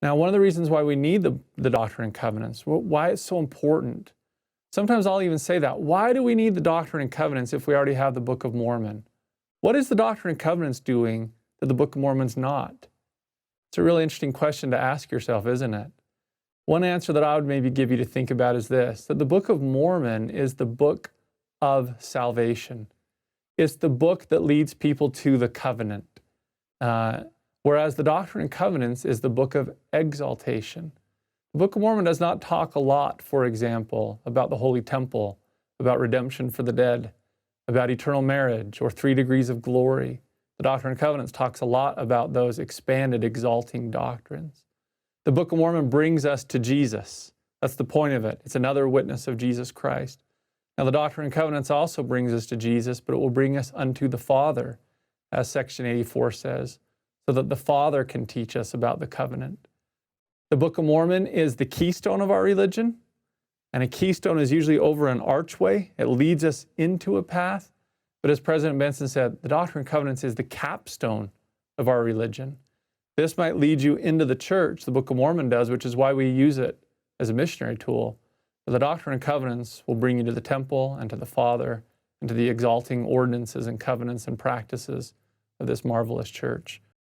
Now, one of the reasons why we need the Doctrine and Covenants, why it's so important, sometimes I'll even say that. Why do we need the Doctrine and Covenants if we already have the Book of Mormon? What is the Doctrine and Covenants doing that the Book of Mormon's not? It's a really interesting question to ask yourself, isn't it? One answer that I would maybe give you to think about is this, that the Book of Mormon is the book of salvation. It's the book that leads people to the covenant. Whereas the Doctrine and Covenants is the book of exaltation. The Book of Mormon does not talk a lot, for example, about the Holy Temple, about redemption for the dead, about eternal marriage, or 3 degrees of glory. The Doctrine and Covenants talks a lot about those expanded, exalting doctrines. The Book of Mormon brings us to Jesus. That's the point of it. It's another witness of Jesus Christ. Now, the Doctrine and Covenants also brings us to Jesus, but it will bring us unto the Father, as Section 84 says, so that the Father can teach us about the covenant. The Book of Mormon is the keystone of our religion, and a keystone is usually over an archway. It leads us into a path. But as President Benson said, the Doctrine and Covenants is the capstone of our religion. This might lead you into the church, the Book of Mormon does, which is why we use it as a missionary tool. But the Doctrine and Covenants will bring you to the temple and to the Father and to the exalting ordinances and covenants and practices of this marvelous church.